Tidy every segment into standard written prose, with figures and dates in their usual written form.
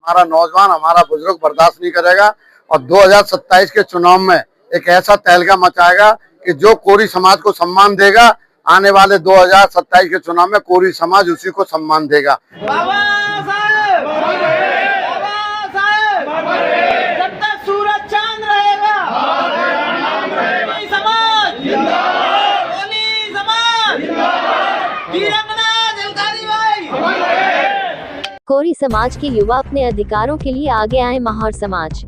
हमारा नौजवान, हमारा बुजुर्ग बर्दाश्त नहीं करेगा और 2027 के चुनाव में एक ऐसा तहलका मचाएगा कि जो कोरी समाज को सम्मान देगा, आने वाले 2027 के चुनाव में कोरी समाज उसी को सम्मान देगा। कोरी समाज के युवा अपने अधिकारों के लिए आगे आए। माहौर समाज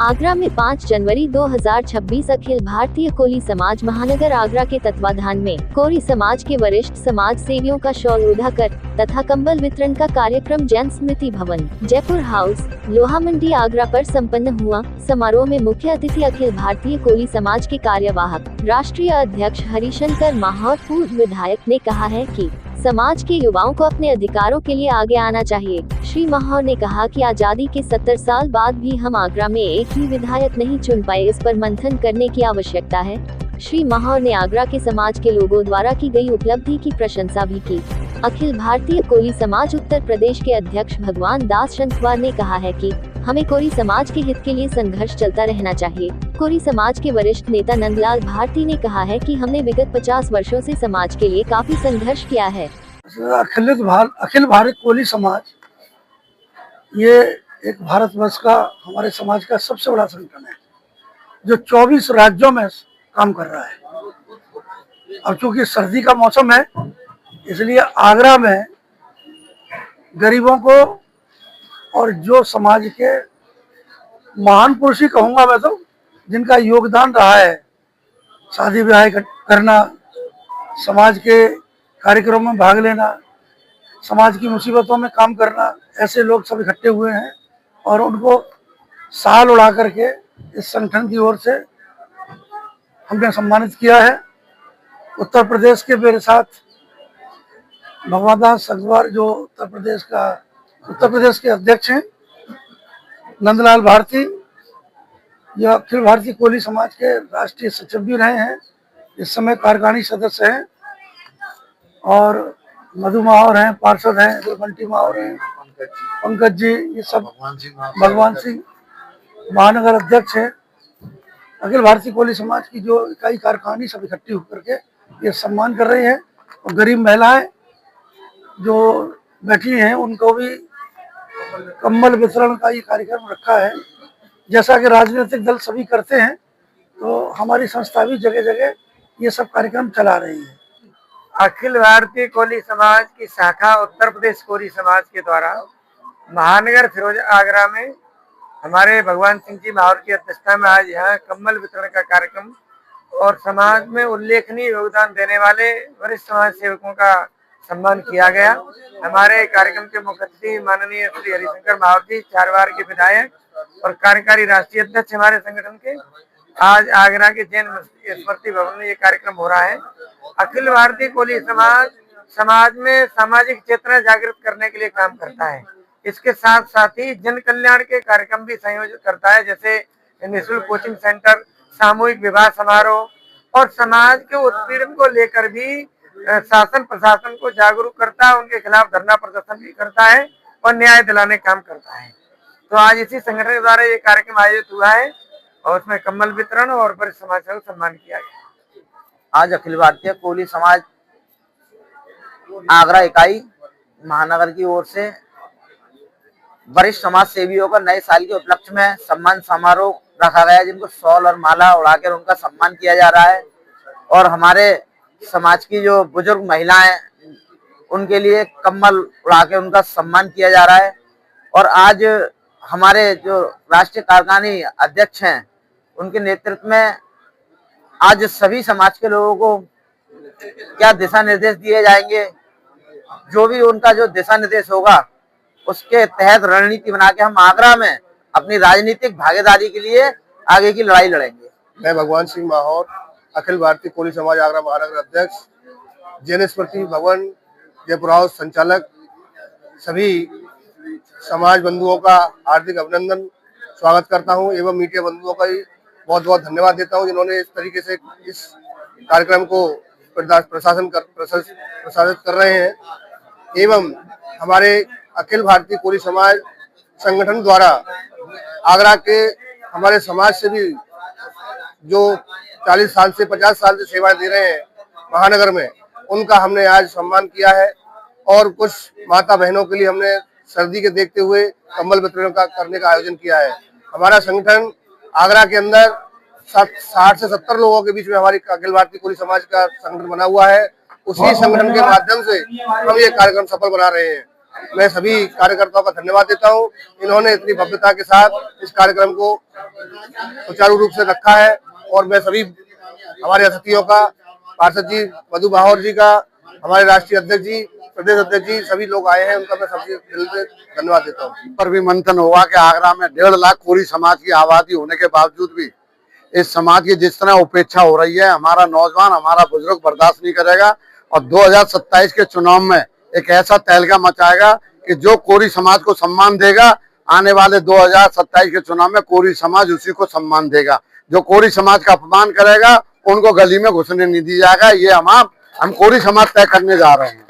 आगरा में 5 जनवरी 2026 अखिल भारतीय कोली समाज महानगर आगरा के तत्वाधान में कोरी समाज के वरिष्ठ समाज सेवियों का शॉल उठाकर तथा कंबल वितरण का कार्यक्रम जैन स्मृति भवन, जयपुर हाउस, लोहा मंडी आगरा पर संपन्न हुआ। समारोह में मुख्य अतिथि अखिल भारतीय कोली समाज के कार्यवाहक राष्ट्रीय अध्यक्ष हरिशंकर माहौर पूर्व विधायक ने कहा है कि समाज के युवाओं को अपने अधिकारों के लिए आगे आना चाहिए। श्री माहौर ने कहा कि आजादी के 70 साल बाद भी हम आगरा में एक भी विधायक नहीं चुन पाए, इस पर मंथन करने की आवश्यकता है। श्री माहौर ने आगरा के समाज के लोगों द्वारा की गई उपलब्धि की प्रशंसा भी की। अखिल भारतीय कोली समाज उत्तर प्रदेश के अध्यक्ष भगवान दास शंखवार ने कहा है कि हमें कोरी समाज के हित के लिए संघर्ष चलता रहना चाहिए। कोरी समाज के वरिष्ठ नेता नंदलाल भारती ने कहा है कि हमने विगत 50 वर्षों से समाज के लिए काफी संघर्ष किया है। अखिल भारत कोली समाज ये एक भारतवर्ष का, हमारे समाज का सबसे बड़ा संगठन है जो 24 राज्यों में काम कर रहा है। अब चूंकि सर्दी का मौसम है, इसलिए आगरा में गरीबों को और जो समाज के महान पुरुष ही कहूँगा मैं तो, जिनका योगदान रहा है, शादी ब्याह करना, समाज के कार्यक्रमों में भाग लेना, समाज की मुसीबतों में काम करना, ऐसे लोग सब इकट्ठे हुए हैं और उनको साल उड़ा करके इस संगठन की ओर से हमने सम्मानित किया है। उत्तर प्रदेश के मेरे साथ भगवान दास शंखवार जो उत्तर प्रदेश के अध्यक्ष हैं, नंदलाल भारती, यह अखिल भारतीय कोली समाज के राष्ट्रीय सचिव भी रहे हैं, इस समय कार्यकारिणी सदस्य हैं, और मधु माहौर हैं, पार्षद हैं, गुलबंटी माहौर हैं, पंकज जी, ये सब भगवान सिंह महानगर अध्यक्ष हैं। अखिल भारतीय कोली समाज की जो इकाई कार्यकारिणी सब इकट्ठी होकर के ये सम्मान कर रही है। और गरीब महिलाएं जो बैठी हैं उनको भी कंबल वितरण का ये कार्यक्रम रखा है। जैसा कि राजनीतिक दल सभी करते हैं, तो हमारी संस्था भी जगह जगह ये सब कार्यक्रम चला रही है। अखिल भारतीय कोली समाज की शाखा उत्तर प्रदेश कोली समाज के द्वारा महानगर फिरोज आगरा में हमारे भगवान सिंह जी माहौर की अध्यक्षता में आज यहाँ कम्बल वितरण का कार्यक्रम और समाज में उल्लेखनीय योगदान देने वाले वरिष्ठ समाज सेवकों का सम्मान किया गया। हमारे कार्यक्रम के मुख्य अतिथि माननीय श्री हरिशंकर माहौर जी, 4 बार के विधायक और कार्यकारी राष्ट्रीय अध्यक्ष हमारे संगठन के, आज आगरा के जैन स्मृति भवन में ये कार्यक्रम हो रहा है। अखिल भारतीय कोली समाज समाज में सामाजिक चेतना जागृत करने के लिए काम करता है। इसके साथ साथ ही जन कल्याण के कार्यक्रम भी संयोजित करता है, जैसे निःशुल्क कोचिंग सेंटर, सामूहिक विवाह समारोह, और समाज के उत्पीड़न को लेकर भी शासन प्रशासन को जागरूक करता है, उनके खिलाफ धरना प्रदर्शन भी करता है और न्याय दिलाने काम करता है। तो आज इसी संगठन के द्वारा ये कार्यक्रम आयोजित हुआ है और उसमें कम्बल वितरण और वरिष्ठ समाज का सम्मान किया गया। आज अखिल भारतीय कोली समाज आगरा इकाई महानगर की ओर से वरिष्ठ समाज सेवियों का नए साल के उपलक्ष्य में सम्मान समारोह रखा गया, जिनको शॉल और माला उड़ाकर उनका सम्मान किया जा रहा है। और हमारे समाज की जो बुजुर्ग महिलाएं, उनके लिए कम्बल उड़ा के उनका सम्मान किया जा रहा है। और आज हमारे जो राष्ट्रीय कार्यकारिणी अध्यक्ष हैं, उनके नेतृत्व में आज सभी समाज के लोगों को क्या दिशा निर्देश दिए जाएंगे, जो भी उनका जो दिशा निर्देश होगा उसके तहत रणनीति बना के हम आगरा में अपनी राजनीतिक भागीदारी के लिए आगे की लड़ाई लड़ेंगे। मैं भगवान सिंह माहौर, अखिल भारतीय कोली समाज आगरा महानगर अध्यक्ष, जैन स्मृति भवन जयपुर हाउस संचालक, सभी समाज बंधुओं का हार्दिक अभिनंदन स्वागत करता हूं एवं मीडिया बंधुओं का भी बहुत बहुत धन्यवाद देता हूं, जिन्होंने इस तरीके से इस कार्यक्रम को प्रसारित कर रहे हैं। एवं हमारे अखिल भारतीय कोली समाज संगठन द्वारा आगरा के हमारे समाज से भी जो 40 साल से 50 साल से सेवाएं दे रहे हैं महानगर में, उनका हमने आज सम्मान किया है। और कुछ माता बहनों के लिए हमने सर्दी के देखते हुए कंबल वितरण करने का आयोजन किया है। हमारा संगठन आगरा के अंदर 60 से 70 लोगों के बीच में हमारी अखिल भारतीय कोली समाज का संगठन बना हुआ है। उसी संगठन के माध्यम से हम ये कार्यक्रम सफल बना रहे हैं। मैं सभी कार्यकर्ताओं का धन्यवाद देता हूं, इन्होंने इतनी भव्यता के साथ इस कार्यक्रम को सुचारू रूप से रखा है। और मैं सभी हमारे अतिथियों का, पार्षद जी मधु बाहोर जी का, हमारे राष्ट्रीय अध्यक्ष जी, प्रदेश अध्यक्ष जी, सभी लोग आए हैं, उनका मैं सबसे दिल से धन्यवाद देता हूँ। पर भी मंथन हुआ कि आगरा में 1.5 लाख कोरी समाज की आबादी होने के बावजूद भी इस समाज की जिस तरह उपेक्षा हो रही है, हमारा नौजवान, हमारा बुजुर्ग बर्दाश्त नहीं करेगा और 2027 के चुनाव में एक ऐसा तहलका मचाएगा कि जो कोरी समाज को सम्मान देगा, आने वाले 2027 के चुनाव में कोरी समाज उसी को सम्मान देगा। जो कोरी समाज का अपमान करेगा उनको गली में घुसने नहीं दिया जाएगा। ये हम कोरी समाज तय करने जा रहे हैं।